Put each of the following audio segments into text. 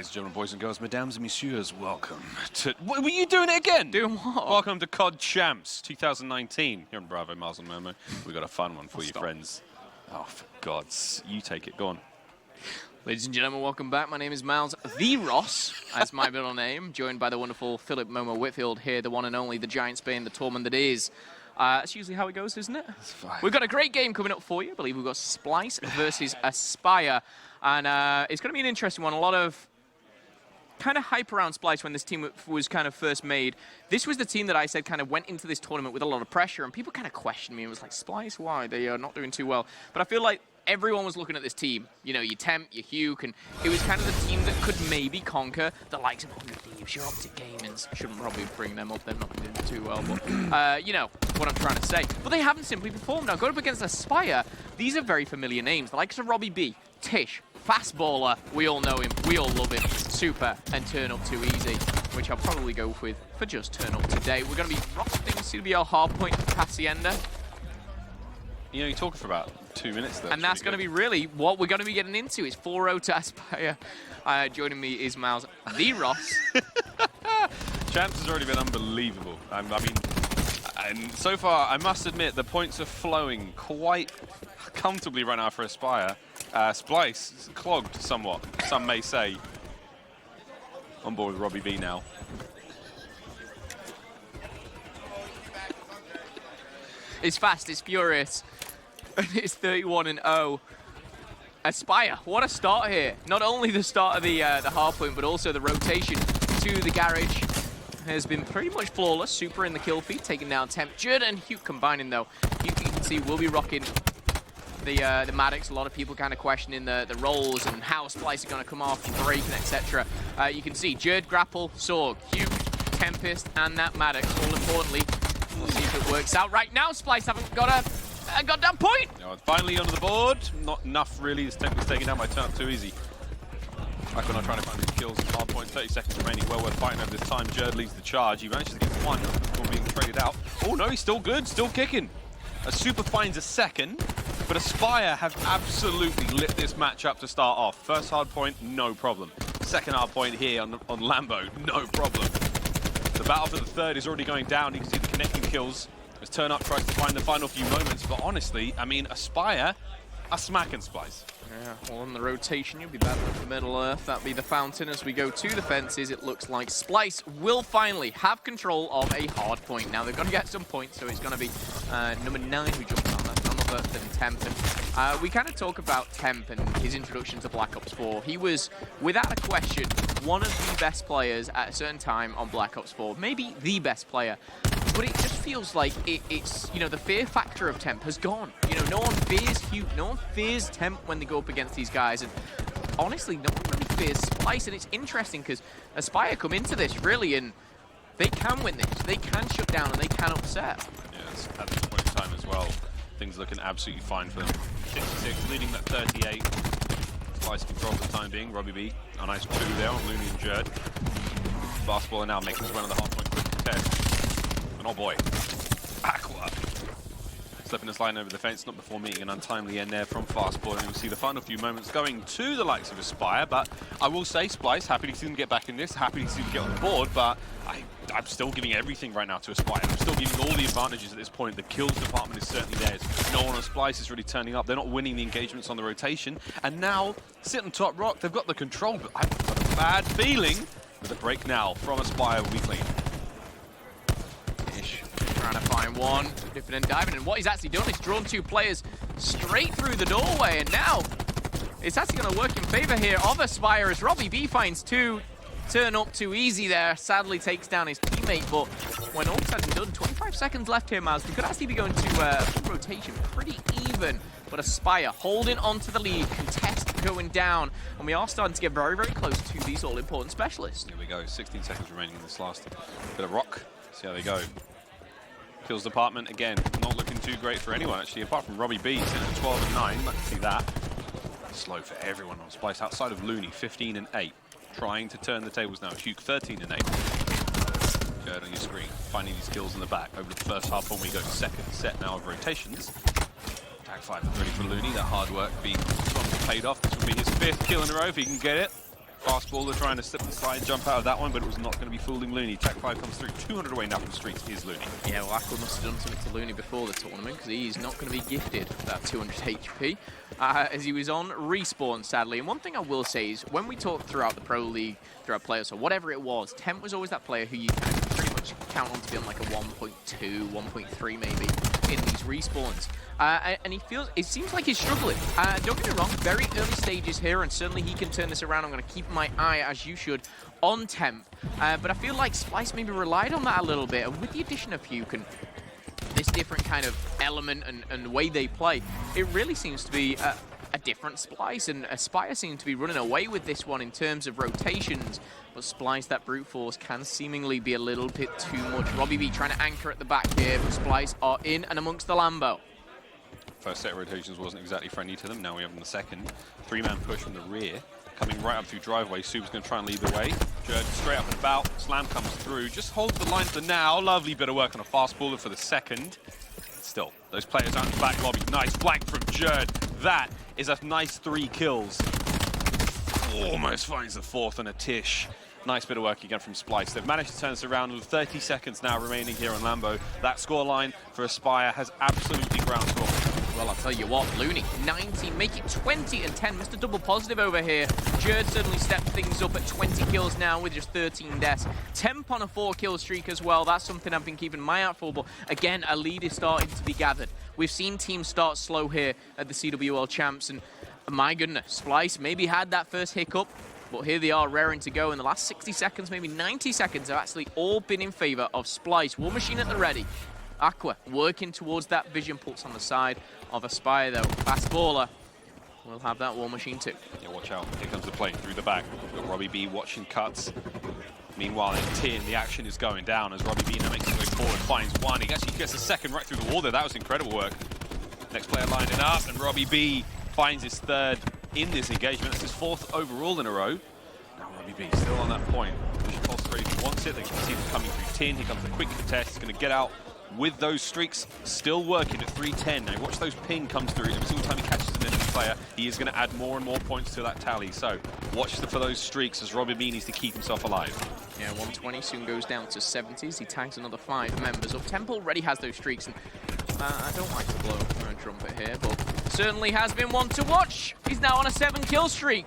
Ladies and gentlemen, boys and girls, mesdames and messieurs, welcome to... Were you doing it again? Doing what? Welcome to COD Champs 2019 here on Bravo, Miles and Momo. We've got a fun one for you, friends. Oh, for God's... You take it. Go on. Ladies and gentlemen, welcome back. My name is Miles the Ross, as my middle name, joined by the wonderful Philip Momo Whitfield here, the one and only, the Giant Spain, the Torment that is. That's usually how it goes, isn't it? That's fine. We've got a great game coming up for you. I believe we've got Splyce versus Aspire. And it's going to be an interesting one. A lot of kind of hype around Splyce when this team was kind of first made. This was the team that I said kind of went into this tournament with a lot of pressure, and people kind of questioned me. It was like, Splyce, why? They are not doing too well. But I feel like everyone was looking at this team. You know, your Temp, your Huke, and it was kind of the team that could maybe conquer the likes of Thieves, your Optic Gamers. I shouldn't probably bring them up, they've not been doing too well, but you know what I'm trying to say. But they haven't simply performed. Now, going up against Aspire, these are very familiar names. The likes of Robbie B, Tish, Fast Baller, we all know him, we all love him, Super, and Turn Up Too Easy, which I'll probably go with for just Turn Up today. We're going to be rocking CWL hardpoint Hacienda. You know, you're talking for about 2 minutes there. And that's going to be really what we're going to be getting into. It's 4-0 to Aspire. Joining me is Miles the Ross. Champs has already been unbelievable. I mean, and so far, I must admit, the points are flowing quite comfortably right now for Aspire. Splyce is clogged somewhat, some may say. On board with Robbie B now. It's fast, it's furious, and it's 31-0. Aspire, what a start here. Not only the start of the hardpoint, but also the rotation to the garage has been pretty much flawless. Super in the kill feed, taking down Temp. Jud and Huke combining though. Huke, you can see, will be rocking the Maddox. A lot of people kind of questioning the roles and how Splyce are going to come off, breaking, etc. You can see Jud, Grapple, Sorg, Huke, Tempest, and that Maddox. All importantly, we'll see if it works out. Right now, Splyce haven't got a goddamn point. No, finally onto the board. Not enough, really. This Temp was taken down by Turn Up Too Easy. Icon trying to find these kills. Hard point, 30 seconds remaining. Well worth fighting over this time. Jerd leads the charge. He manages to get one before being traded out. Oh no, he's still good, still kicking. A Super finds a second, but Aspire have absolutely lit this match up to start off. First hard point, no problem. Second hard point here on Lambo, no problem. The battle for the third is already going down. You can see the connecting kills as Turn Up tries to find the final few moments. But honestly, I mean, Aspire are smacking Splyce. Yeah, well, on the rotation, you'll be battling for Middle Earth. That'll be the fountain. As we go to the fences, it looks like Splyce will finally have control of a hard point. Now, they've got to get some points, so it's going to be number 9 who jumps on. That's none other than Temp. And, we kind of talk about Temp and his introduction to Black Ops 4. He was, without a question, one of the best players at a certain time on Black Ops 4. Maybe the best player. But it just feels like it's, you know, the fear factor of Temp has gone. You know, no one fears Huke, no one fears Temp when they go up against these guys. And honestly, no one really fears Splyce. And it's interesting because Aspire come into this, really, and they can win this. They can shut down and they can upset. Yes, at this point in time as well, things looking absolutely fine for them. 66, leading that 38. Splyce control for the time being. Robbie B, a nice 2 there on Looney and Jerd. Fastballer now making his way on the hardpoint quick contest. And oh boy, backward. Slipping this line over the fence, not before meeting an untimely end there from Fastball. And we'll see the final few moments going to the likes of Aspire. But I will say, Splyce, happy to see them get back in this, happy to see them get on the board. But I'm still giving everything right now to Aspire. I'm still giving all the advantages at this point. The kills department is certainly theirs. No one on Splyce is really turning up. They're not winning the engagements on the rotation. And now, sitting on top rock, they've got the control. But I've got a bad feeling that the break now from Aspire will be clean. Trying to find one, dipping and diving, and what he's actually done is drawn 2 players straight through the doorway, and now it's actually going to work in favor here of Aspire as Robbie B finds 2. Turn Up Too Easy there, sadly takes down his teammate, but when all said and done, 25 seconds left here, Miles. We could actually be going to full rotation pretty even, but Aspire holding on to the lead, contest going down, and we are starting to get very, very close to these all-important specialists. Here we go, 16 seconds remaining in this last bit of rock. See how they go. Kills department, again, not looking too great for anyone, actually, apart from Robbie B, sitting at 12 and 9. Like to see that. Slow for everyone on Splyce, outside of Looney, 15 and 8. Trying to turn the tables now. Huke, 13 and 8. Jerd on your screen, finding these kills in the back. Over the first half, when we go to second set now of rotations. Tag 5 ready for Looney. That hard work being strongly paid off. This will be his 5th kill in a row if he can get it. Fastballer trying to slip and slide and jump out of that one, but it was not going to be fooling Looney. Tech 5 comes through, 200 away now from the streets is Looney. Yeah, well, Aqua must have done something to Looney before the tournament, because he's not going to be gifted that 200 HP as he was on respawn, sadly. And one thing I will say is, when we talked throughout the Pro League, throughout playoffs, or whatever it was, Temp was always that player who you kind of pretty much count on to be on like a 1.2, 1.3 maybe in these respawns. And it seems like he's struggling. Don't get me wrong, very early stages here, and certainly he can turn this around. I'm going to keep my eye, as you should, on Temp. But I feel like Splyce maybe relied on that a little bit, and with the addition of Fuke and this different kind of element and way they play, it really seems to be a different Splyce, and Aspire seems to be running away with this one in terms of rotations. But Splyce, that brute force, can seemingly be a little bit too much. Robbie B trying to anchor at the back here, but Splyce are in and amongst the Lambo. First set of rotations wasn't exactly friendly to them. Now we have them the second. Three-man push from the rear. Coming right up through driveway. Sub's going to try and lead the way. Jerd straight up and about. Slam comes through. Just holds the line for now. Lovely bit of work on a fastballer for the second. Still, those players out in the back lobby. Nice flank from Jerd. That is a nice 3 kills. Almost finds the fourth and a tish. Nice bit of work again from Splyce. They've managed to turn this around with 30 seconds now remaining here on Lambo. That scoreline for Aspire has absolutely ground to a Well, I'll tell you what, Looney, 19, make it 20 and 10. Mr. Double Positive over here. Jerd certainly stepped things up at 20 kills now with just 13 deaths. Temp on a 4-kill streak as well. That's something I've been keeping my eye out for. But again, a lead is starting to be gathered. We've seen teams start slow here at the CWL champs. And my goodness, Splyce maybe had that first hiccup. But here they are raring to go. In the last 60 seconds, maybe 90 seconds, have actually all been in favor of Splyce. War Machine at the ready. Aqua working towards that vision pulse on the side of Aspire, though. Fastballer will have that War Machine too. Yeah, watch out. Here comes the plane through the back. We've got Robbie B watching cuts. Meanwhile, in tin, the action is going down as Robbie B now makes his way forward, finds one. He actually gets a second right through the wall there. That was incredible work. Next player lining up, and Robbie B finds his third in this engagement. That's his 4th overall in a row. Now Robbie B still on that point. Vision pulse ready if he wants it. They can see him coming through tin. Here comes the quick contest. He's going to get out with those streaks still working at 310. Now watch those ping comes through. Every single time he catches an enemy player, he is going to add more and more points to that tally. So watch for those streaks as Robbie B needs to keep himself alive. Yeah, 120 soon goes down to 70s. He tags another 5 members up. Temple already has those streaks, and I don't like to blow a trumpet here, but certainly has been one to watch. He's now on a 7-kill streak.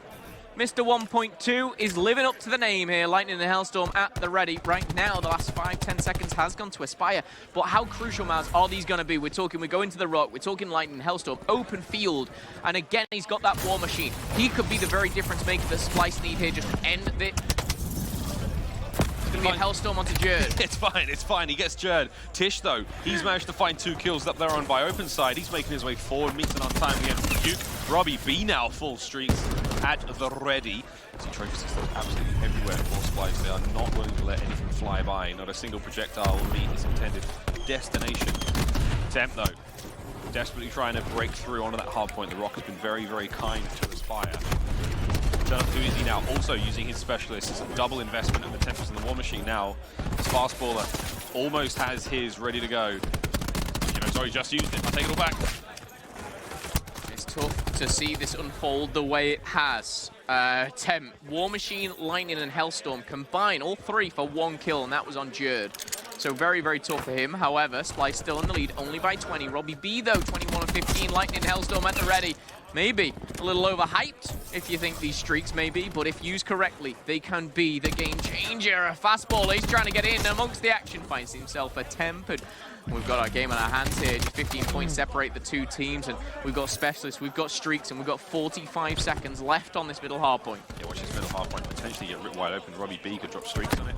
Mr. 1.2 is living up to the name here. Lightning and Hellstorm at the ready. Right now, the last 5-10 seconds has gone to Aspire. But how crucial, Maz, are these going to be? We're going to the Rock. We're talking Lightning and Hellstorm. Open field. And again, he's got that War Machine. He could be the very difference maker that Splyce need here just to end it. It's going to be a Hellstorm onto Jerd. It's fine. He gets Jerd. Tish, though, he's managed to find 2 kills up there on by open side. He's making his way forward, meets an untimely end from Duke. Robbie B now full streaks at the ready. See trophy systems absolutely everywhere for Splyce. They are not willing to let anything fly by. Not a single projectile will meet its intended destination. Temp, though, desperately trying to break through onto that hard point. The Rock has been very, very kind to Aspire. Turn up too easy now. Also using his specialist as a double investment in the Tempest and the War Machine now. His fastballer almost has his ready to go. Sorry, just used it. I'll take it all back. It's tough to see this unfold the way it has. Temp, War Machine, Lightning, and Hellstorm combine all 3 for 1 kill, and that was on Jerd. So very, very tough for him. However, Splyce still in the lead, only by 20. Robbie B, though, 21 and 15. Lightning and Hellstorm at the ready. Maybe a little overhyped, if you think these streaks may be, but if used correctly, they can be the game changer. A fastball, he's trying to get in amongst the action, finds himself a Temp, and we've got our game on our hands here. Just 15 points separate the 2 teams, and we've got specialists, we've got streaks, and we've got 45 seconds left on this middle hard point. Yeah, watch this middle hard point potentially get ripped wide open. Robbie B could drop streaks on it.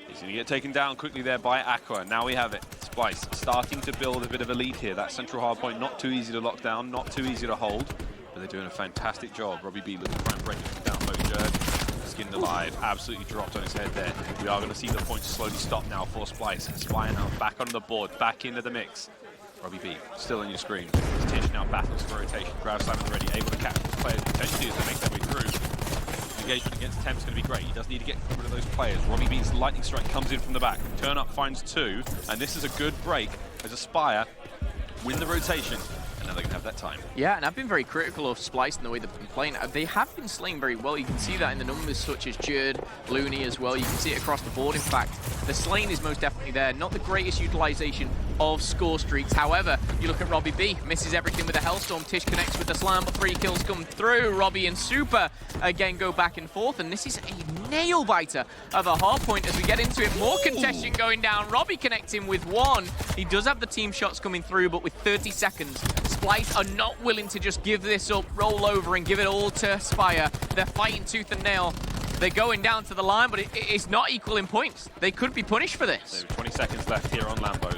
He's going to get taken down quickly there by Aqua. Now we have it. Splyce starting to build a bit of a lead here. That central hard point, not too easy to lock down, not too easy to hold, but they're doing a fantastic job. Robbie B looking to try and break it down low. Jerd, skinned alive, absolutely dropped on his head there. We are going to see the points slowly stop now for Splyce. Aspire now back on the board, back into the mix. Robbie B still on your screen. Tish now battles for rotation. Grab Simon ready, able to catch these players potentially as they make their way through. Engagement against Temp's going to be great. He does need to get rid of those players. Robbie B's lightning strike comes in from the back. Turn up finds 2, and this is a good break as Aspire win the rotation. and now they can have that time. Yeah, and I've been very critical of Splyce and the way they've been playing. They have been slaying very well. You can see that in the numbers such as Jerd, Looney as well. You can see it across the board. In fact, the slaying is most definitely there. Not the greatest utilization of score streaks. However, you look at Robbie B, misses everything with a Hellstorm. Tish connects with the slam, but 3 kills come through. Robbie and Super again go back and forth, and this is a nail biter of a hard point as we get into it. More contention going down. Robbie connecting with 1. He does have the team shots coming through, but with 30 seconds, Splyce are not willing to just give this up, roll over, and give it all to Spire. They're fighting tooth and nail. They're going down to the line, but it's not equal in points. They could be punished for this. So 20 seconds left here on Lambo.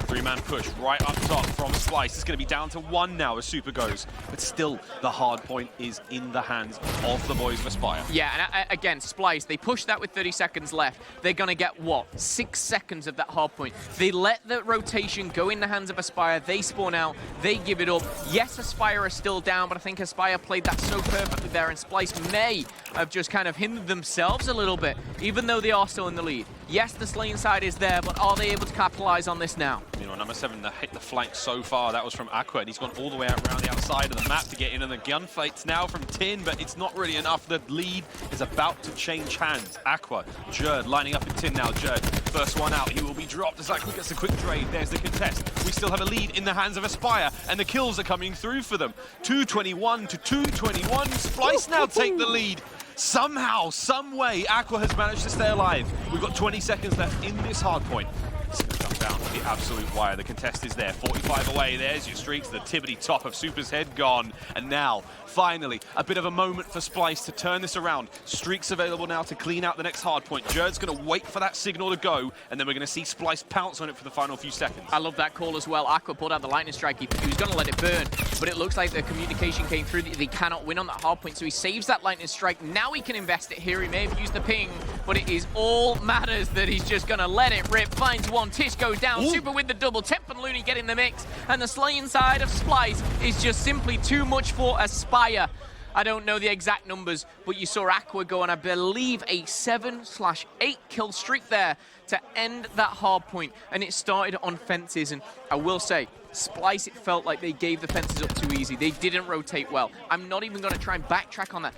3-man push right up top from Splyce. It's going to be down to 1 now as Super goes. But still, the hard point is in the hands of the boys of Aspire. Yeah, and again, Splyce, they push that with 30 seconds left. They're going to get, what, 6 seconds of that hard point. They let the rotation go in the hands of Aspire. They spawn out. They give it up. Yes, Aspire are still down, but I think Aspire played that so perfectly there, and Splyce may have just kind of hindered themselves a little bit, even though they are still in the lead. Yes, the slaying side is there, but are they able to capitalize on this now? You know, number 7 that hit the flank so far, that was from Aqua, and he's gone all the way out around the outside of the map to get in, and the gunfights now from Tin, but it's not really enough. The lead is about to change hands. Aqua, Jerd lining up in Tin now. Jerd, first one out, he will be dropped as Aqua gets a quick trade. There's the contest. We still have a lead in the hands of Aspire, and the kills are coming through for them. 221 to 221. Splyce now take the lead. Somehow, some way, Aqua has managed to stay alive. We've got 20 seconds left in this hard point. It's going to come down to the absolute wire. The contest is there. 45 away. There's your streaks. The tibbity top of Super's head gone. And now, finally, a bit of a moment for Splyce to turn this around. Streaks available now to clean out the next hard point. Jerd's going to wait for that signal to go, and then we're going to see Splyce pounce on it for the final few seconds. I love that call as well. Aqua pulled out the lightning strike. He was going to let it burn, but it looks like the communication came through. They cannot win on that hard point, so he saves that lightning strike. Now he can invest it here. He may have used the ping, but it is all matters that he's just going to let it rip. Finds 1. Tish goes down. Ooh. Super with the double. Temp and Looney get in the mix, and the slaying side of Splyce is just simply too much for Aspire. I don't know the exact numbers, but you saw Aqua go on, I believe, a 7/8 kill streak there to end that hard point, and it started on fences. And I will say, Splyce, it felt like they gave the fences up too easy. They didn't rotate well. I'm not even going to try and backtrack on that.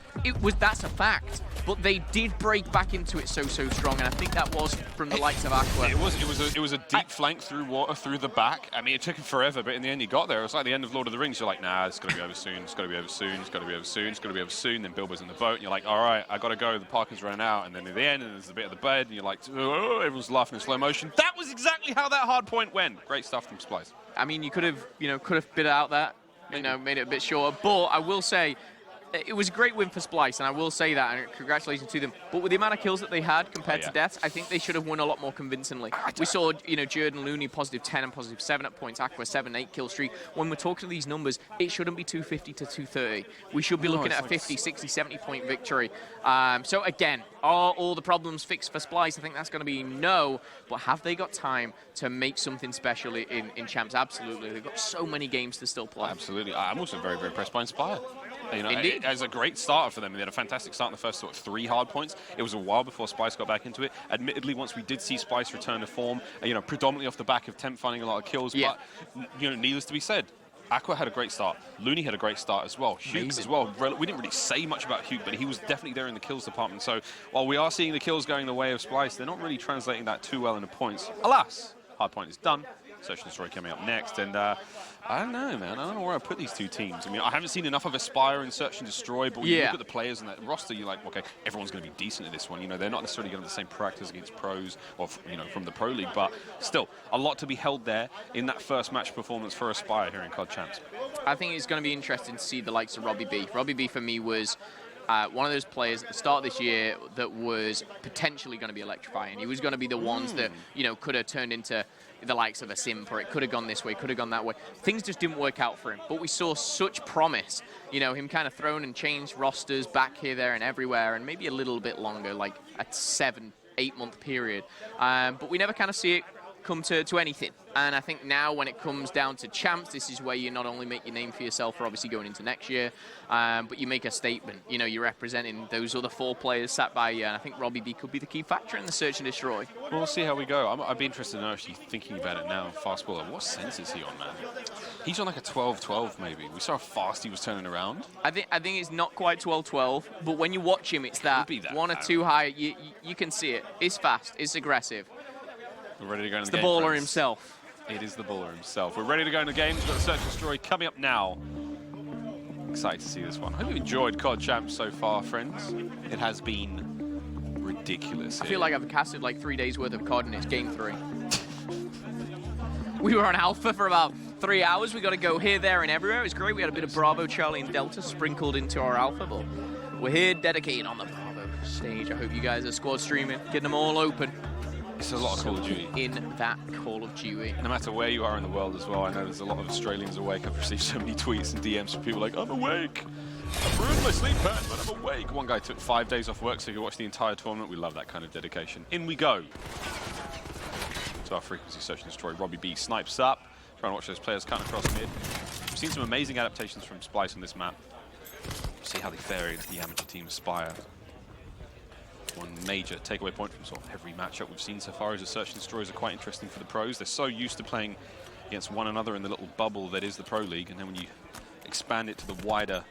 That's a fact, but they did break back into it so strong, and I think that was from the likes of Aqua. It was a deep flank through water, through the back. I mean, it took him forever, but in the end he got there. It was like the end of Lord of the Rings. You're like, nah, it's going to be over soon. It's going to be over soon. It's going to be over soon. It's going to be over soon. Then Bilbo's in the boat, and you're like, all right, I got to go. The parking's running out. And then at the end, and there's a bit of the bed, and you're like, oh, everyone's laughing in slow motion. That was exactly how that hard point went. Great stuff from Splyce. I mean, you could have bit out that, made it a bit shorter. But I will say, it was a great win for Splyce, and I will say that, and congratulations to them. But with the amount of kills that they had compared to deaths, I think they should have won a lot more convincingly. We saw, Jerd and Looney +10 and +7 at points. Aqua 7/8 kill streak. When we're talking these numbers, it shouldn't be 250 to 230. We should be looking at a 50, 60, 70 point victory. So again, are all the problems fixed for Splyce? I think that's going to be no. But have they got time to make something special in Champs? Absolutely. They've got so many games to still play. Absolutely. I'm also very, very impressed by Inspire. Indeed. It was a great start for them. They had a fantastic start in the first 3 hard points. It was a while before Splyce got back into it. Admittedly, once we did see Splyce return to form, predominantly off the back of Temp finding a lot of kills, but needless to be said, Aqua had a great start. Looney had a great start as well. Hughes as well. We didn't really say much about Hughes, but he was definitely there in the kills department. So while we are seeing the kills going the way of Splyce, they're not really translating that too well into points. Alas, hard point is done. Search and Destroy coming up next, and I don't know, man. I don't know where I put these two teams. I mean, I haven't seen enough of Aspire and Search and Destroy, but when you look at the players in that roster, you're like, okay, everyone's going to be decent at this one. They're not necessarily going to have the same practice against pros or from the Pro League, but still, a lot to be held there in that first match performance for Aspire here in COD Champs. I think it's going to be interesting to see the likes of Robbie B. Robbie B, for me, was one of those players at the start of this year that was potentially going to be electrifying. He was going to be the ones that, could have turned into the likes of a Simp, or it could have gone this way, could have gone that way. Things just didn't work out for him, but we saw such promise. Him kind of thrown and changed rosters back here, there, and everywhere, and maybe a little bit longer, like a 7-8 month period. But we never kind of see it come to anything. And I think now when it comes down to champs, this is where you not only make your name for yourself for obviously going into next year, but you make a statement. You know, you're representing those other 4 players sat by you, and I think Robbie B could be the key factor in the search and destroy. We'll see how we go. I'd be interested in actually thinking about it now. Fast baller, what sense is he on, man? He's on like a 12-12 maybe. We saw how fast he was turning around. I think it's not quite 12-12, but when you watch him, it's that, one or two high. You can see it. It's fast. It's aggressive. We're ready to go in the game. It's the baller himself. It is the baller himself. We're ready to go in the game. We've got the Search and Destroy coming up now. Excited to see this one. I hope you enjoyed COD Champs so far, friends. It has been ridiculous. I feel like I've casted like 3 days worth of COD and it's game 3. We were on Alpha for about 3 hours. We got to go here, there, and everywhere. It was great. We had a bit of Bravo, Charlie, and Delta sprinkled into our Alpha, but we're here dedicated on the Bravo stage. I hope you guys are squad streaming, getting them all open. It's a lot of Call of Duty. In that Call of Duty. No matter where you are in the world as well, I know there's a lot of Australians awake. I've received so many tweets and DMs from people like, I'm awake. I've ruined my sleep pattern, but I'm awake. One guy took 5 days off work so he could watch the entire tournament. We love that kind of dedication. In we go. To our frequency search and destroy. Robbie B snipes up. Trying to watch those players cut across mid. We've seen some amazing adaptations from Splyce on this map. See how they fare against the amateur team Aspire. One major takeaway point from sort of every matchup we've seen so far is the search and destroys are quite interesting for the pros. They're so used to playing against one another in the little bubble that is the Pro League, and then when you expand it to the wider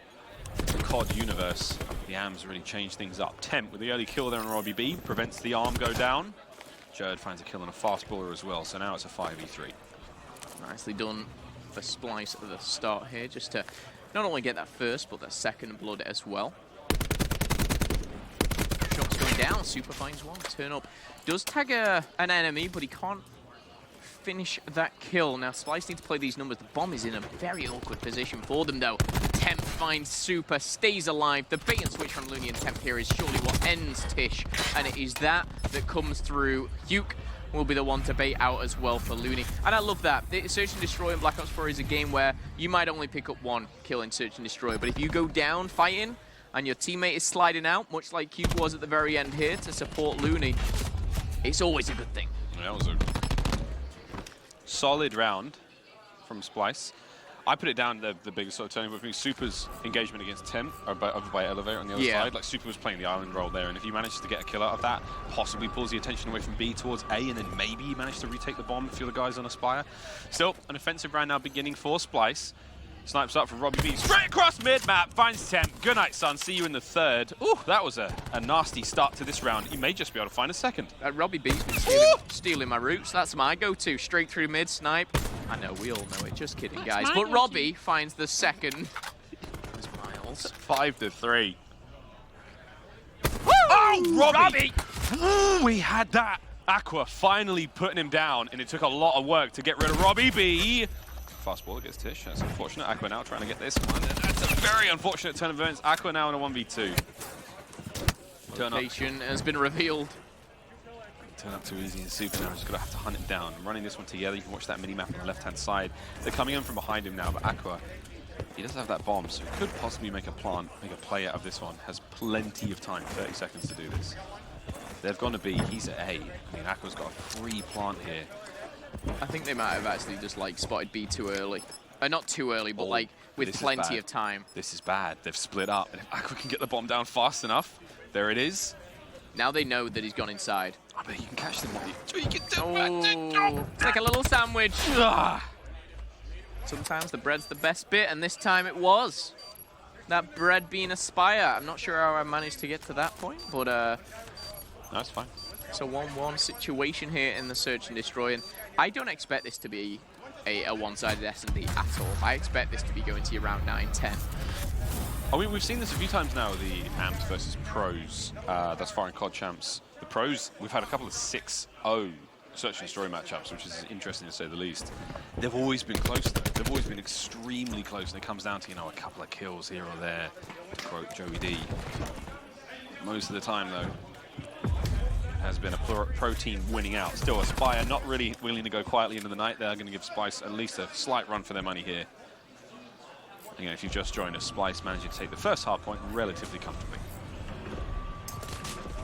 COD universe, the AMs really change things up. Temp with the early kill there on Robbie B prevents the arm go down. Jerd finds a kill on a fast baller as well, so now it's a 5v3. Nicely done for Splyce at the start here, just to not only get that first, but the second blood as well. Shots going down, Super finds one, turn up. Does tag an enemy, but he can't finish that kill. Now, Splyce need to play these numbers. The bomb is in a very awkward position for them, though. Temp finds Super, stays alive. The bait and switch from Looney and Temp here is surely what ends Tish, and it is that comes through. Duke will be the one to bait out as well for Looney. And I love that. Search and Destroy in Black Ops 4 is a game where you might only pick up one kill in Search and Destroy, but if you go down fighting and your teammate is sliding out, much like Cube was at the very end here to support Looney, it's always a good thing. That was a solid round from Splyce. I put it down the biggest sort of turning point for me. Super's engagement against Temp over by Elevator on the other side. Like, Super was playing the island role there, and if he manages to get a kill out of that, possibly pulls the attention away from B towards A, and then maybe he managed to retake the bomb, a few of the guys on Aspire. Still, an offensive round now beginning for Splyce. Snipes up from Robbie B, straight across mid-map, finds Temp. Good night, son. See you in the third. Ooh, that was a nasty start to this round. He may just be able to find a second. Robbie B's been stealing my roots. That's my go-to. Straight through mid, snipe. I know, we all know it. Just kidding, guys. But Robbie finds the second. Miles. 5-3. Oh, Robbie! We had that. Aqua finally putting him down, and it took a lot of work to get rid of Robbie B. Fast baller gets Tish. That's unfortunate. Aqua now trying to get this one. That's a very unfortunate turn of events. Aqua now in a 1v2. Location has been revealed. Turn up too easy and Super now. Just going to have to hunt him down. I'm running this one together. You can watch that mini-map on the left-hand side. They're coming in from behind him now, but Aqua, he does have that bomb, so he could possibly make a play out of this one. Has plenty of time, 30 seconds to do this. They've gone to B. He's at A. I mean, Aqua's got a free plant here. I think they might have actually just like spotted B too early. Not too early, but like with plenty of time. This is bad. They've split up, and if Aqua can get the bomb down fast enough, there it is. Now they know that he's gone inside. I bet you can catch them. You can do it's like a little sandwich. Sometimes the bread's the best bit, and this time it was. That bread being Aspire. I'm not sure how I managed to get to that point, but that's fine. It's a 1-1 situation here in the Search and Destroy, and I don't expect this to be a one-sided S&D at all. I expect this to be going to your round 9-10. I mean, we've seen this a few times now, the AMPs versus pros thus far in COD Champs. The pros, we've had a couple of 6-0 Search and Destroy matchups, which is interesting to say the least. They've always been close, though. They've always been extremely close, and it comes down to, you know, a couple of kills here or there, to quote Joey D. Most of the time, though, has been a pro team winning out. Still, Aspire not really willing to go quietly into the night. They're going to give Splyce at least a slight run for their money here. Again, if you've just joined us, Splyce managed to take the first hard point relatively comfortably.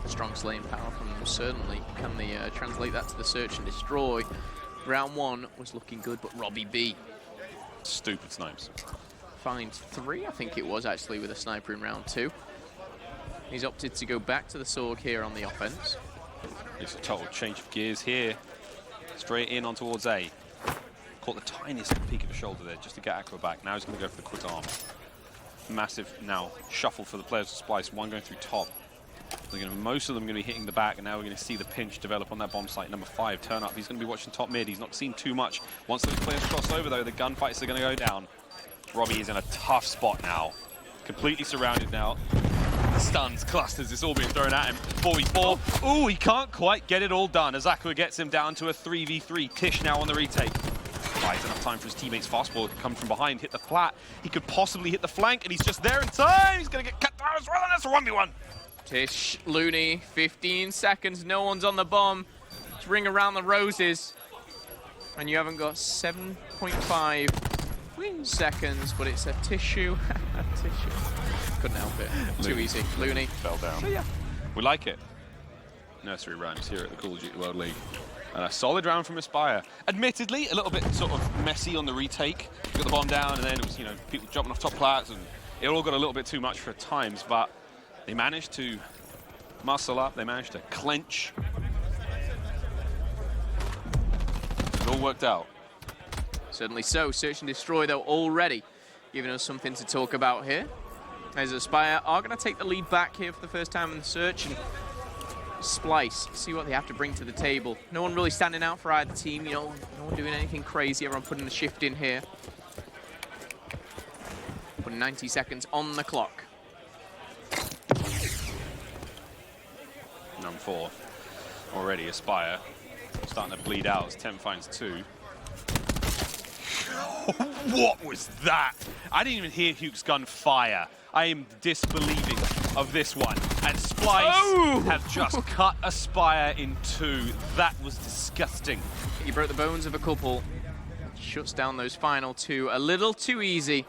Strong slaying power from them, certainly. Can they translate that to the search and destroy? Round 1 was looking good, but Robbie B. Stupid snipes. Find 3, I think it was, actually, with a sniper in round 2. He's opted to go back to the Sorg here on the offense. It's a total change of gears here. Straight in on towards A. Caught the tiniest peak of the shoulder there just to get Aqua back. Now he's going to go for the quick arm. Massive now shuffle for the players of Splyce. One going through top. Most of them are going to be hitting the back, and now we're going to see the pinch develop on that bomb site. Number 5, turn up. He's going to be watching top mid. He's not seen too much. Once those players cross over, though, the gunfights are going to go down. Robbie is in a tough spot now. Completely surrounded now. Stuns, clusters, it's all being thrown at him. 44. Ooh, he can't quite get it all done as Aqua gets him down to a 3v3. Tish now on the retake. Buys enough time for his teammates. Fastball to come from behind, hit the flat. He could possibly hit the flank, and he's just there in time. He's going to get cut down as well, and that's a 1v1. Tish, Looney, 15 seconds. No one's on the bomb. Just ring around the roses. And you haven't got 7.5 seconds, but it's a tissue. Tissue. Couldn't help it. Too easy. Looney. Fell down. So, yeah. We like it. Nursery rhymes here at the Call of Duty World League. And a solid round from Aspire. Admittedly, a little bit sort of messy on the retake. Got the bomb down, and then it was, you know, people jumping off top plats, and it all got a little bit too much for times, but they managed to muscle up. They managed to clench. It all worked out. Certainly so. Search and destroy, though, already giving us something to talk about here. As Aspire are going to take the lead back here for the first time in the search, and Splyce, see what they have to bring to the table. No one really standing out for either team, you know, no one doing anything crazy. Everyone putting the shift in here. Putting 90 seconds on the clock. Number 4. Already Aspire starting to bleed out as 10 finds 2. What was that? I didn't even hear Huke's gun fire. I am disbelieving of this one. And Splyce have just cut Aspire in 2. That was disgusting. He broke the bones of a couple. Shuts down those final 2 a little too easy.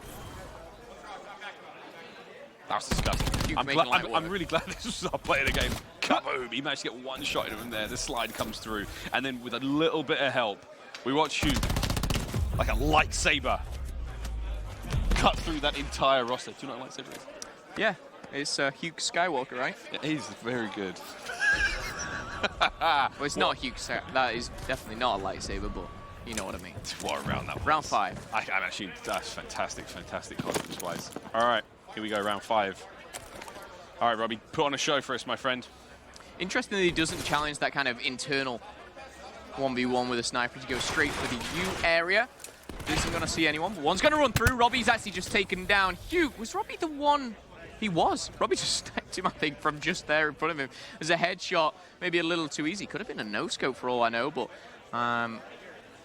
That was disgusting. I'm really glad this was our play of the game. Kaboom! He managed to get one shot in him there. The slide comes through. And then with a little bit of help, we watch Huke, like a lightsaber, cut through that entire roster. Do you know what a lightsaber is? Yeah, it's Huke Skywalker, right? It is very good. Well, it's not Huke. That is definitely not a lightsaber, but you know what I mean. What a round that was. Round 5. I'm actually, that's fantastic, fantastic call from Splyce. All right, here we go, round 5. All right, Robbie, put on a show for us, my friend. Interestingly, he doesn't challenge that kind of internal 1v1 with a sniper to go straight for the U area. Isn't going to see anyone. One's going to run through. Robbie's actually just taken down. Huke, was Robbie the one? He was. Robbie just sniped him, I think, from just there in front of him. It was a headshot, maybe a little too easy. Could have been a no-scope for all I know, but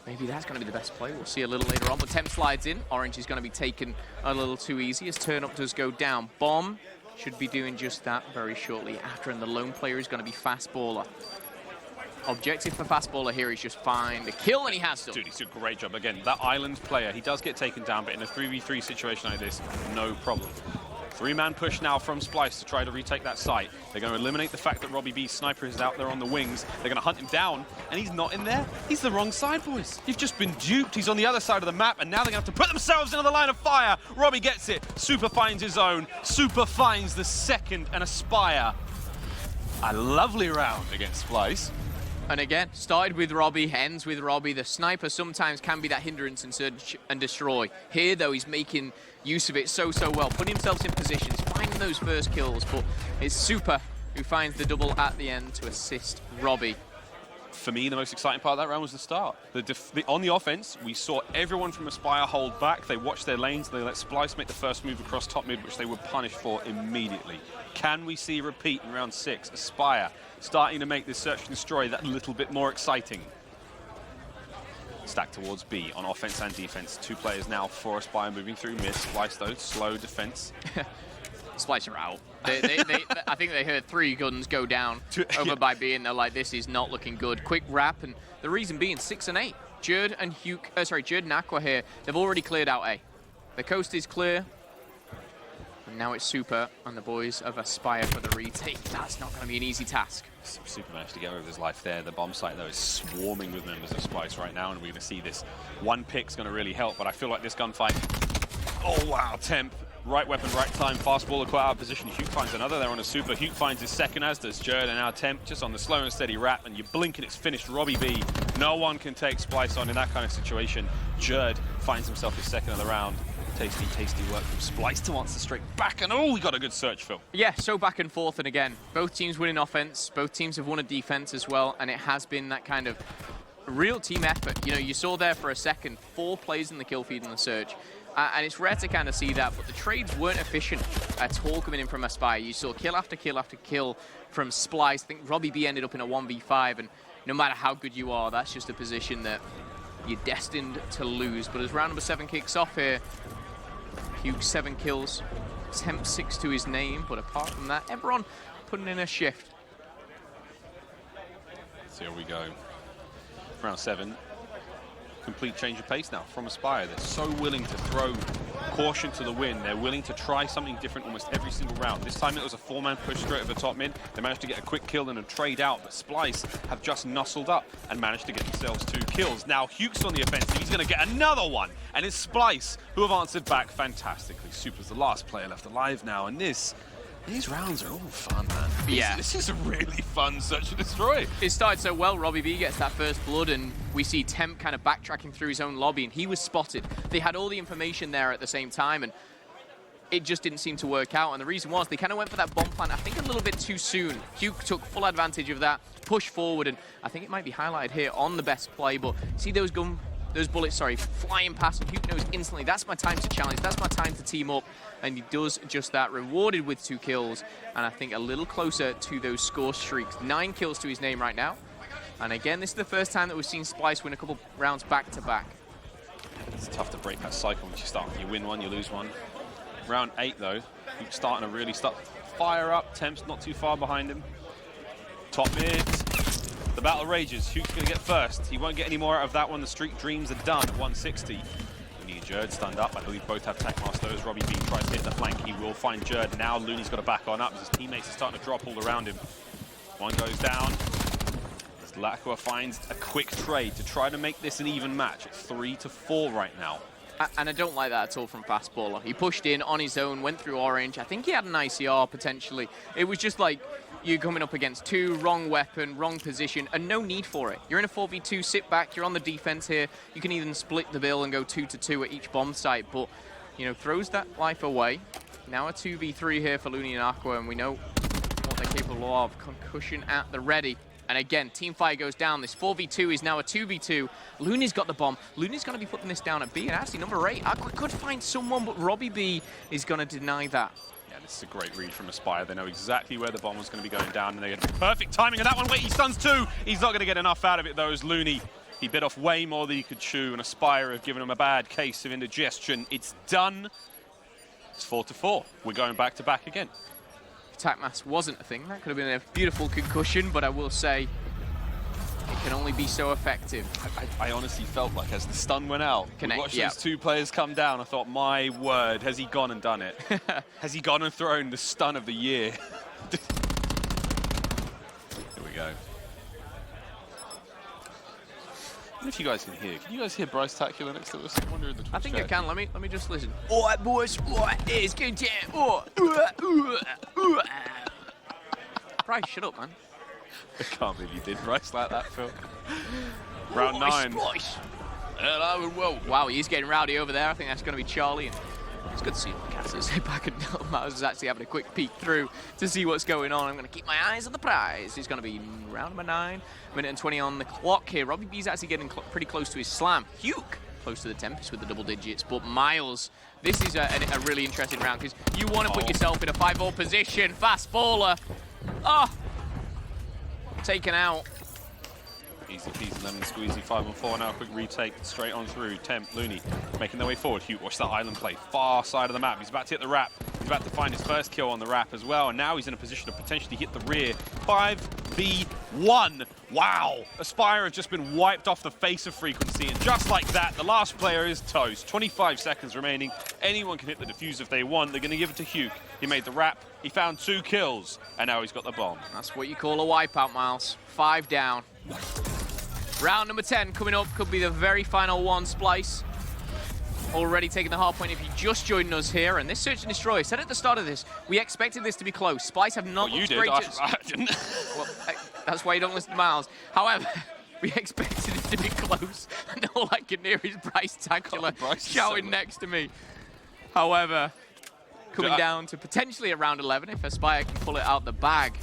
maybe that's going to be the best play. We'll see a little later on. But Temp slides in. Orange is going to be taken a little too easy as turn-up does go down. Bomb should be doing just that very shortly after, and the lone player is going to be Fastballer. Objective for Fastballer here is just find the kill, and he has done. Dude, he's done a great job. Again, that island player, he does get taken down, but in a 3v3 situation like this, no problem. 3-man push now from Splyce to try to retake that site. They're going to eliminate the fact that Robbie B's sniper is out there on the wings. They're going to hunt him down, and he's not in there. He's the wrong side, boys. You've just been duped. He's on the other side of the map, and now they're going to have to put themselves into the line of fire. Robbie gets it. Super finds his own. Super finds the second, and Aspire. A lovely round against Splyce. And again, started with Robbie, ends with Robbie. The sniper sometimes can be that hindrance in search and destroy. Here, though, he's making use of it so well, putting himself in positions, finding those first kills, but it's Super who finds the double at the end to assist Robbie. For me, the most exciting part of that round was the start. On the offense, we saw everyone from Aspire hold back. They watched their lanes. They let Splyce make the first move across top mid, which they were punished for immediately. Can we see a repeat in round 6? Aspire starting to make this search and destroy that little bit more exciting. Stack towards B on offense and defense. 2 players now for Aspire moving through mid. Splyce, though, slow defense. Splyce are out. I think they heard 3 guns go down over by B, and they're like, this is not looking good. Quick wrap, and the reason being 6 and 8. Jerd and Aqua here, they've already cleared out A. The coast is clear. Now it's Super and the boys of Aspire for the retake. That's not going to be an easy task. Super managed to get over his life there. The bomb site, though, is swarming with members of Splyce right now, and we're going to see this. One pick's going to really help, but I feel like this gunfight... Oh, wow, Temp. Right weapon, right time. Fast baller quite out of position. Hugh finds another there on a Super. Hugh finds his second, as does Jerd, and now Temp just on the slow and steady wrap, and you blink and it's finished. Robbie B. No one can take Splyce on in that kind of situation. Jerd finds himself his second of the round. Tasty, tasty work from Splyce to answer straight back, and oh, we got a good search, Phil. Yeah, so back and forth, and again, both teams winning offense, both teams have won a defense as well, and it has been that kind of real team effort. You know, you saw there for a second, 4 plays in the kill feed and the search, and it's rare to kind of see that, but the trades weren't efficient at all coming in from Aspire. You saw kill after kill after kill from Splyce. I think Robbie B ended up in a 1v5, and no matter how good you are, that's just a position that you're destined to lose. But as round number 7 kicks off here, Hugh 7 kills, Temp 6 to his name, but apart from that, everyone putting in a shift. So here we go. Round 7. Complete change of pace now from Aspire. They're so willing to throw caution to the wind. They're willing to try something different almost every single round. This time it was a 4-man push straight over top mid. They managed to get a quick kill and a trade out, but Splyce have just nuzzled up and managed to get themselves 2 kills. Now Hugh's on the offensive. He's going to get another one, and it's Splyce who have answered back fantastically. Super's the last player left alive now, and these rounds are all fun, man. Yeah. This is a really fun search and destroy. It started so well. Robbie B gets that first blood, and we see Temp kind of backtracking through his own lobby, and he was spotted. They had all the information there at the same time, and it just didn't seem to work out. And the reason was they kind of went for that bomb plant, I think, a little bit too soon. Hugh took full advantage of that, pushed forward, and I think it might be highlighted here on the best play, but see those bullets, flying past, and Hugh knows instantly, that's my time to challenge, that's my time to team up, and he does just that, rewarded with 2 kills, and I think a little closer to those score streaks. 9 kills to his name right now, and again, this is the first time that we've seen Splyce win a couple rounds back-to-back. It's tough to break that cycle once you start. You win one, you lose one. Round 8, though, Hugh's starting to really fire up. Temp's not too far behind him. Top mid. The battle rages. Hugh's going to get first. He won't get any more out of that one. The streak dreams are done at 160. Looney and Jerd stunned up. I believe both have Tackmasters. Robbie B tries to hit the flank. He will find Jerd. Now Looney's got to back on up. His teammates are starting to drop all around him. One goes down. As Lacqua finds a quick trade to try to make this an even match. It's 3-4 right now. And I don't like that at all from Fast Baller. He pushed in on his own, went through orange. I think he had an ICR potentially. It was just like you're coming up against 2, wrong weapon, wrong position, and no need for it. You're in a 4v2, sit back, you're on the defense here. You can even split the bill and go 2-2 at each bomb site, but, you know, throws that life away. Now a 2v3 here for Looney and Aqua, and we know what they're capable of. Concussion at the ready. And again, team fire goes down. This 4v2 is now a 2v2. Looney's got the bomb. Looney's going to be putting this down at B. And actually, number 8, Aqua could find someone, but Robbie B is going to deny that. Yeah, this is a great read from Aspire. They know exactly where the bomb was going to be going down, and they had perfect timing of that one. Wait, he stuns 2. He's not going to get enough out of it, though, as Looney. He bit off way more than he could chew, and Aspire have given him a bad case of indigestion. It's done. It's 4-4. We're going back-to-back again. Attack mass wasn't a thing. That could have been a beautiful concussion, but I will say it can only be so effective. I honestly felt like as the stun went out, we watched those 2 players come down, I thought, my word, has he gone and done it? Has he gone and thrown the stun of the year? Here we go. I don't know if you guys can you guys hear Bryce Tacular next to us? I wonder in the Twitch I think chat. I can. Let me just listen. All right, boys. What is good? Bryce, shut up, man. I can't believe you did Bryce like that, Phil. Round 9. Hello and well. Wow, he's getting rowdy over there. I think that's going to be Charlie. And it's good to see Cassers sit back, and Miles is actually having a quick peek through to see what's going on. I'm going to keep my eyes on the prize. He's going to be round number 9, minute and 20 on the clock here. Robbie B's actually getting pretty close to his slam. Hugh close to the Tempest with the double digits, but Miles, this is a really interesting round because you want to put yourself in a 5-0 position. Fast baller. Oh, taken out. Easy peasy, lemon squeezy, 5-on-4 now, quick retake, straight on through. Temp, Looney, making their way forward. Hugh, watch that island play, far side of the map. He's about to hit the wrap. He's about to find his first kill on the wrap as well, and now he's in a position to potentially hit the rear. 5v 1. Wow. Aspire have just been wiped off the face of Frequency, and just like that, the last player is toast. 25 seconds remaining. Anyone can hit the defuse if they want. They're going to give it to Hugh. He made the wrap. He found 2 kills, and now he's got the bomb. That's what you call a wipeout, Miles. 5 down. Round number 10 coming up. Could be the very final one. Splyce already taking the hard point if you just joined us here. And this search and destroy, I said at the start of this, we expected this to be close. Splyce have not looked great. I didn't. Well, that's why you don't listen to Miles. However, we expected it to be close. And all I can hear is Bryce Tacular shouting next to me. However, coming down to potentially a round 11 if Aspire can pull it out the bag.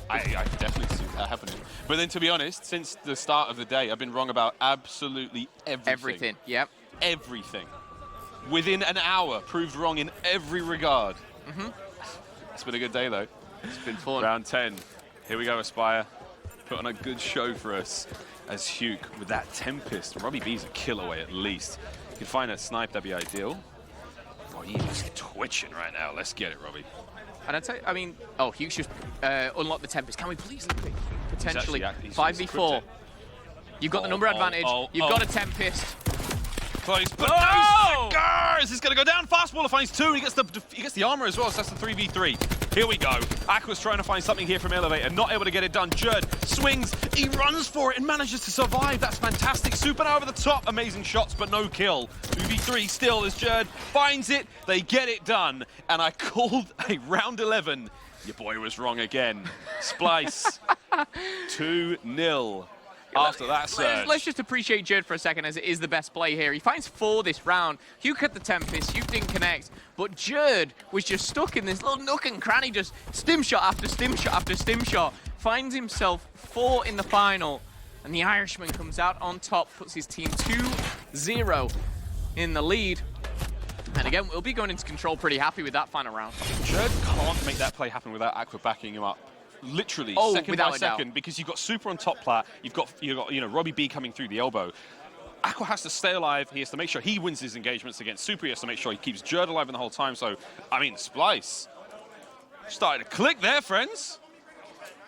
I can definitely see that happening. But then, to be honest, since the start of the day, I've been wrong about absolutely everything. Everything, yep. Everything. Within an hour, proved wrong in every regard. It's been a good day, though. It's been fun. Round 10. Here we go, Aspire. Put on a good show for us as Hugh with that Tempest. Robbie B's a kill away at least. If you can find a snipe, that'd be ideal. Oh, he's twitching right now. Let's get it, Robbie. And I'd say, I mean, oh, Hugh's just unlocked the Tempest. Can we please look at potentially he's 5v4? You've got the number advantage. You've got a Tempest. Close, but no cigars! He's going to go down. Fastballer finds 2. He gets the armor as well, so that's the 3v3. Here we go. Aqua's trying to find something here from Elevator. Not able to get it done. Jerd swings. He runs for it and manages to survive. That's fantastic. Super over the top. Amazing shots, but no kill. 2v3 still as Jerd finds it. They get it done. And I called a round 11. Your boy was wrong again. Splyce. 2-0. After that surge. Let's just appreciate Jerd for a second, as it is the best play here. He finds 4 this round. Hugh cut the Tempest. Hugh didn't connect. But Jerd was just stuck in this little nook and cranny, just stim shot after stim shot after stim shot. Finds himself 4 in the final. And the Irishman comes out on top, puts his team 2-0 in the lead. And again, we'll be going into control pretty happy with that final round. Jerd can't make that play happen without Aqua backing him up. Literally, second by second, because you've got Super on top plat, you've got Robbie B coming through the elbow. Aqua has to stay alive. He has to make sure he wins his engagements against Super. He has to make sure he keeps Jerd alive in the whole time. So, I mean, Splyce started to click there, friends.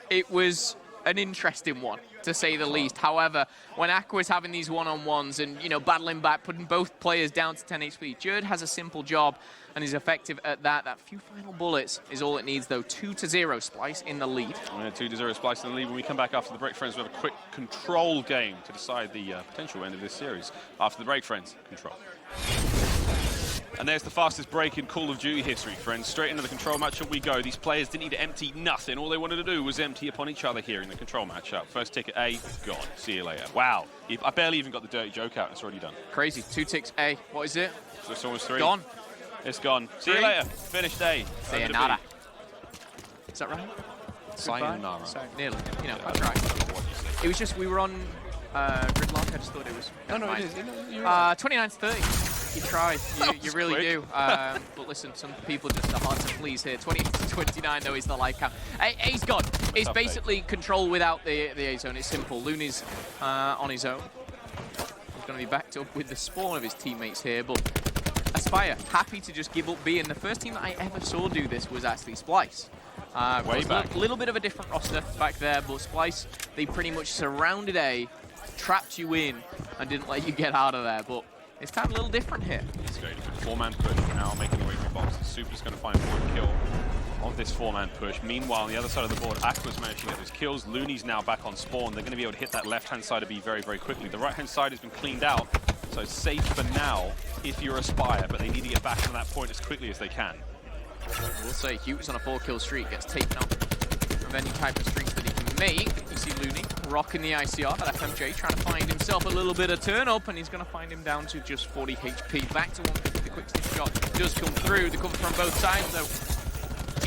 It was an interesting one, to say the least. However, when Aqua's having these one-on-ones and, battling back, putting both players down to 10 HP, Jerd has a simple job and is effective at that. That few final bullets is all it needs, though. 2-0, Splyce in the lead. 2-0, Splyce in the lead. When we come back after the break, friends, we have a quick control game to decide the potential end of this series. After the break, friends, control. And there's the fastest break in Call of Duty history, friends. Straight into the control matchup we go. These players didn't need to empty nothing. All they wanted to do was empty upon each other here in the control matchup. First ticket A, gone. See you later. Wow. I barely even got the dirty joke out. It's already done. Crazy. 2 ticks A. What is it? So it's almost 3. Gone. It's gone. See you later. Finished A. Sayonara. Is that right? Sayonara. Sorry, nearly. That's right. It was just, we were on Gridlock. I just thought it was. No, it is. 29-30. You try. You really quick. do. But listen, some people just are hard to please here. 28-29, though, is the life count. A's gone. It's basically control without the A zone. It's simple. Looney's on his own. He's going to be backed up with the spawn of his teammates here, but Aspire happy to just give up B. And the first team that I ever saw do this was actually Splyce. Way back. A little bit of a different roster back there, but Splyce, they pretty much surrounded A, trapped you in, and didn't let you get out of there. But it's time a little different here. It's very different. 4-man push now, making the way to box. Super's going to find one kill of this 4-man push. Meanwhile, on the other side of the board, Aqua's managed to get those kills. Looney's now back on spawn. They're going to be able to hit that left-hand side of B very, very quickly. The right-hand side has been cleaned out, so it's safe for now if you're Aspire, but they need to get back to that point as quickly as they can. We'll say Hughes on a 4-kill streak gets taken off of any type of streaks that he can make. You see Looney rocking the ICR, that FMJ trying to find himself a little bit of turn up, and he's going to find him down to just 40 HP. Back to 150, the quick stick shot does come through. They come from both sides, though.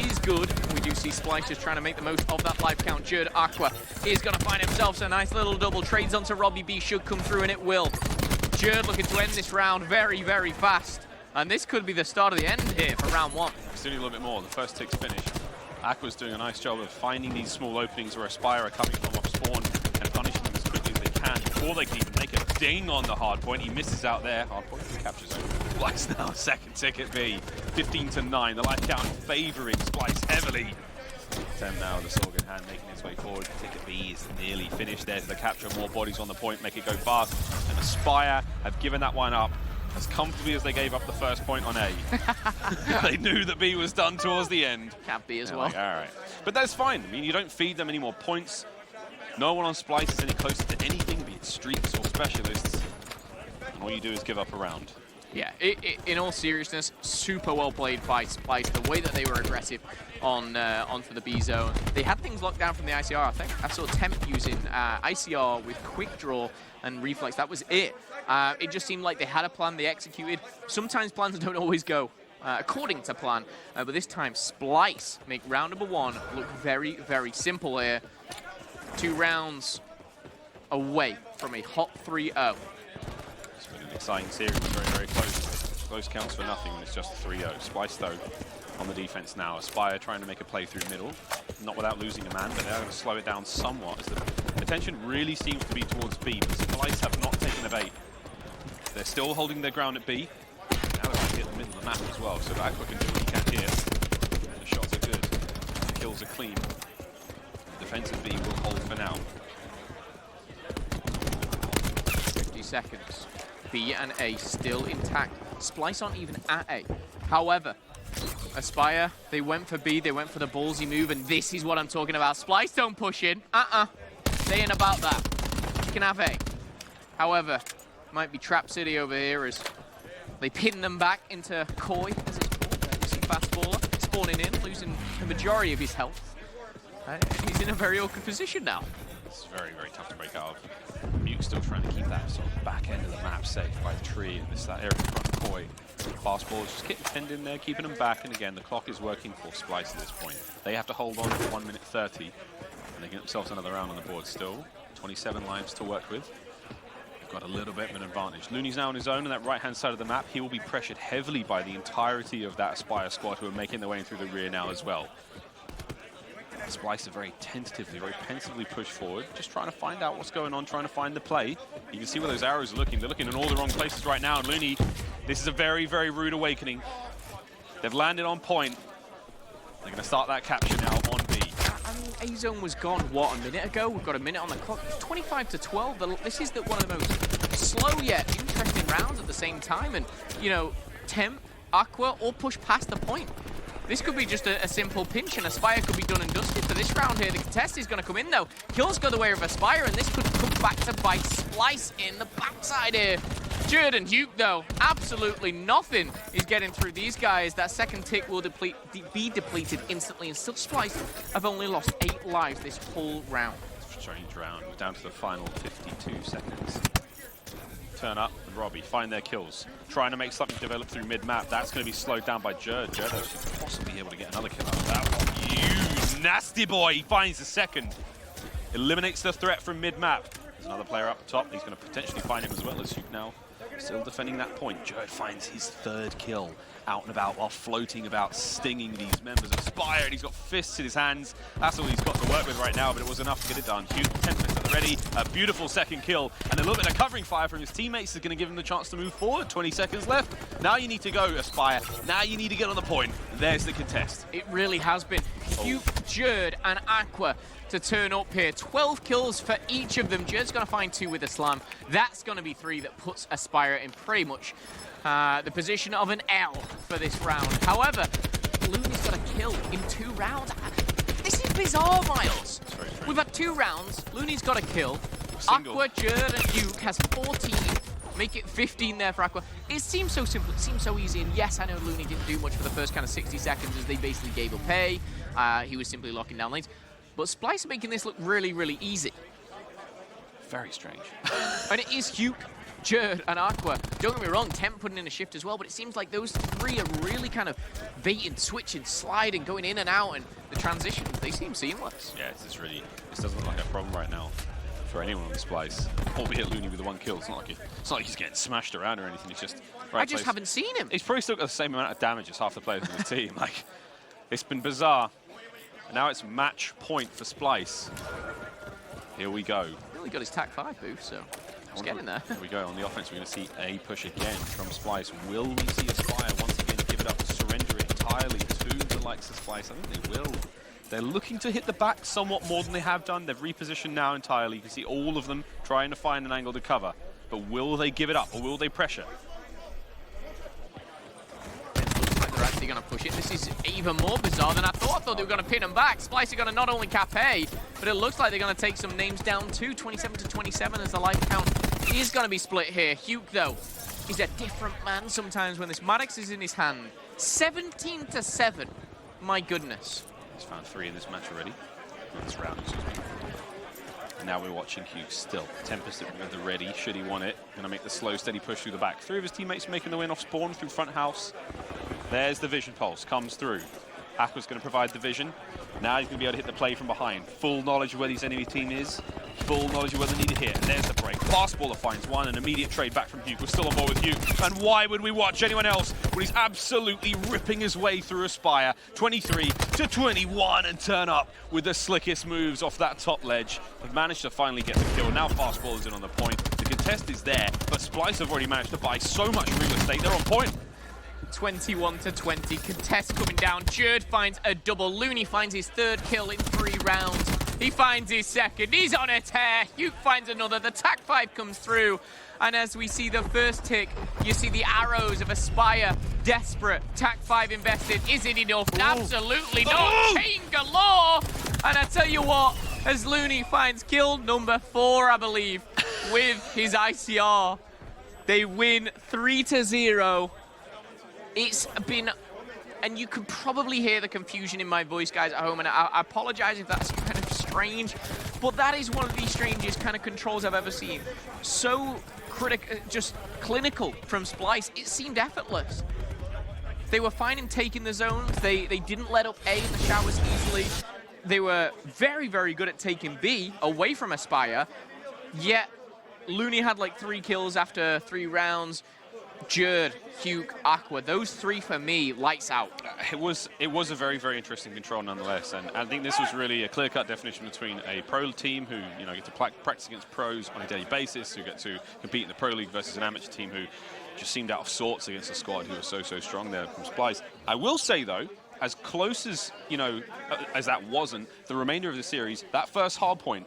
Is good. We do see Splyce just trying to make the most of that life count. Jerd Aqua is going to find himself a nice little double. Trades onto Robbie B, should come through, and it will. Jerd looking to end this round very, very fast. And this could be the start of the end here for round 1. Still need a little bit more. The first tick's finished. Aqua's doing a nice job of finding these small openings where Aspire are coming from off spawn and punishing them as quickly as they can before they can even make a ding on the hard point. He misses out there. Hard point captures him. Splyce now, second ticket B. 15-9. The life count favoring Splyce heavily. Tem now, the sword in hand, making his way forward. Ticket B is nearly finished. There's the capture, more bodies on the point, make it go fast. And Aspire have given that one up as comfortably as they gave up the first point on A. They knew that B was done towards the end. Can't be as They're well. like, all right. But that's fine. I mean, you don't feed them any more points. No one on Splyce is any closer to anything, be it streaks or specialists. And all you do is give up a round. Yeah, in all seriousness, super well played by Splyce. The way that they were aggressive onto the B zone. They had things locked down from the ICR. I think I saw Temp using ICR with quick draw and reflex. That was it. It just seemed like they had a plan, they executed. Sometimes plans don't always go according to plan, but this time Splyce make round number 1 look very, very simple here. 2 rounds away from a hot 3-0. It's been an exciting series, very, very close. Close counts for nothing when it's just 3-0. Splyce, though, on the defense now. Aspire trying to make a play through middle, not without losing a man, but they're going to slow it down somewhat as the attention really seems to be towards B, but Splyce have not taken the bait. They're still holding their ground at B. Now they're going to hit the middle of the map as well, so Aqua can do what he can here. And the shots are good, the kills are clean. Defensive B will hold for now. 50 seconds. B and A still intact. Splyce aren't even at A. However, Aspire, they went for B, they went for the ballsy move, and this is what I'm talking about. Splyce don't push in. They ain't about that. You can have A. However, might be Trap City over here as they pin them back into Koi, as it's called. You see fast baller spawning in, losing the majority of his health. He's in a very awkward position now. It's very, very tough to break out of. Muke's still trying to keep that sort of back end of the map safe by the tree and that area in front of Koi. Fast ball, just getting pinned in there, keeping them back, and again, the clock is working for Splyce at this point. They have to hold on for 1 minute 30, and they get themselves another round on the board still. 27 lives to work with. They've got a little bit of an advantage. Looney's now on his own on that right-hand side of the map. He will be pressured heavily by the entirety of that Aspire squad who are making their way in through the rear now as well. Splyce are very tentatively, very pensively pushed forward, just trying to find out what's going on, trying to find the play. You can see where those arrows are looking. They're looking in all the wrong places right now, and Looney, this is a very, very rude awakening. They've landed on point. They're going to start that capture now on B. I mean, A-Zone was gone, what, a minute ago? We've got a minute on the clock. 25 to 12. This is one of the most slow yet interesting rounds at the same time. And, you know, Temp, Aqua, all push past the point. This could be just a simple pinch, and Aspire could be done and dusted for this round here. The contest is going to come in, though. Kills go the way of Aspire, and this could come back to bite Splyce in the backside here. Jerd and Duke, though, absolutely nothing is getting through these guys. That second tick will be depleted instantly, and still Splyce have only lost 8 lives this whole round. Strange round. We're down to the final 52 seconds. Turn up and Robbie find their kills. Trying to make something develop through mid-map. That's going to be slowed down by Jerd. Jerd should possibly be able to get another kill out of that one. You nasty boy. He finds the second. Eliminates the threat from mid-map. There's another player up top. He's going to potentially find him as well as Hugh now. Still defending that point. Jerd finds his 3rd kill out and about while floating about, stinging these members of Spire, and he's got fists in his hands. That's all he's got to work with right now, but it was enough to get it done. Hugh, 10 minutes at the ready, a beautiful second kill, and a little bit of covering fire from his teammates is going to give him the chance to move forward. 20 seconds left. Now you need to go, Aspire. Now you need to get on the point. There's the contest. It really has been. Hugh, Jerd, and Aqua to turn up here. 12 kills for each of them. Jerd's going to find 2 with a slam. That's going to be 3 that puts Aspire in pretty much the position of an L for this round. However, Looney's got a kill in 2 rounds. This is bizarre, Miles. We've had 2 rounds. Looney's got a kill. Single. Aqua, Jerd, and Duke has 14. Make it 15 there for Aqua. It seems so simple. It seems so easy. And yes, I know Looney didn't do much for the first kind of 60 seconds as they basically gave up pay. He was simply locking down lanes. But Splyce are making this look really, really easy. Very strange. And it is Hugh, Jerd, and Aqua. Don't get me wrong, Temp putting in a shift as well, but it seems like those 3 are really kind of baiting, switching, sliding, going in and out, and the transitions, they seem seamless. Yeah, this doesn't look like a problem right now for anyone on the Splyce. Albeit Looney with the 1 kill. It's not like he's getting smashed around or anything. He's just I just haven't seen him. He's probably still got the same amount of damage as half the players in the team. Like, it's been bizarre. And now it's match point for Splyce. Here we go. Really got his TAC 5 boost, so just getting there. Here we go. On the offense, we're going to see a push again from Splyce. Will we see Aspire once again give it up, surrender it entirely to the likes of Splyce? I think they will. They're looking to hit the back somewhat more than they have done. They've repositioned now entirely. You can see all of them trying to find an angle to cover. But will they give it up, or will they pressure? Looks like they're actually going to push it. This is even more bizarre than I thought. I thought they were going to pin them back. Splyce are going to not only cap A, but it looks like they're going to take some names down too. 27 to 27 as the life count is going to be split here. Hugh, though, is a different man sometimes when this Maddox is in his hand. 17 to 7. My goodness. He's found 3 in this match already. This round, excuse me. And now we're watching Hugh still. Tempest at the ready, should he want it. Going to make the slow, steady push through the back. 3 of his teammates making the win off spawn through front house. There's the vision pulse, comes through. Aqua's going to provide the vision. Now he's going to be able to hit the play from behind. Full knowledge of where his enemy team is. Full knowledge of where they need to hit. And there's the break. Fastballer finds one. An immediate trade back from Hugh. We're still on board with Hugh. And why would we watch anyone else when he's absolutely ripping his way through Aspire? 23 to 21 and turn up with the slickest moves off that top ledge. They've managed to finally get the kill. Now Fastballer's in on the point. The contest is there, but Splyce have already managed to buy so much real estate. They're on point. 21 to 20. Contest coming down. Jerd finds a double. Looney finds his 3rd kill in 3 rounds. He finds his 2nd. He's on a tear. Hugh finds another. The TAC 5 comes through. And as we see the first tick, you see the arrows of Aspire. Desperate. TAC 5 invested. Is it enough? Ooh. Absolutely not. Chain galore. And I tell you what, as Looney finds kill number 4, I believe, with his ICR, they win 3 to 0. It's been, and you can probably hear the confusion in my voice, guys, at home, and I apologize if that's kind of strange, but that is one of the strangest kind of controls I've ever seen. So just clinical from Splyce. It seemed effortless. They were fine in taking the zones. They didn't let up A in the showers easily. They were very, very good at taking B away from Aspire, yet Looney had like 3 kills after 3 rounds. Jerd, Hugh, Aqua, those 3 for me, lights out. It was a very, very interesting control nonetheless, and I think this was really a clear-cut definition between a pro team who get to practice against pros on a daily basis, who get to compete in the pro league, versus an amateur team who just seemed out of sorts against a squad who was so strong there from Splyce. I will say though, as close as as that wasn't, the remainder of the series, that first hard point,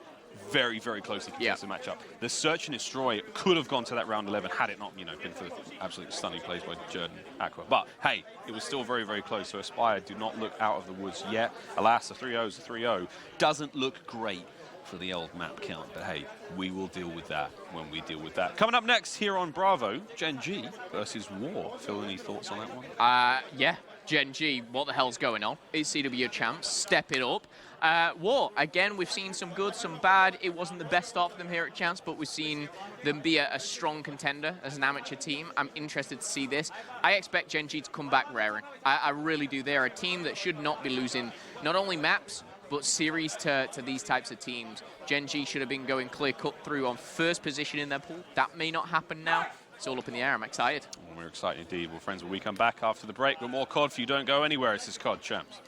very, very closely contested matchup. The search and destroy could have gone to that round 11 had it not, been for the absolute stunning plays by Jerd and Aqua. But hey, it was still very, very close. So Aspire do not look out of the woods yet. Alas, the 3-0 is a 3-0. Doesn't look great for the old map count, but hey, we will deal with that when we deal with that. Coming up next here on Bravo, Gen G versus War. Phil, any thoughts on that one? Yeah, Gen G, what the hell's going on? It's CWL champs, step it up. War, again, we've seen some good, some bad. It wasn't the best start for them here at Champs, but we've seen them be a strong contender as an amateur team. I'm interested to see this. I expect Gen G to come back raring. I really do. They're a team that should not be losing not only maps, but series to these types of teams. Gen G should have been going clear-cut through on 1st position in their pool. That may not happen now. It's all up in the air. I'm excited. We're excited indeed. Well, friends, when we come back after the break with more COD for you, don't go anywhere. It's this COD Champs.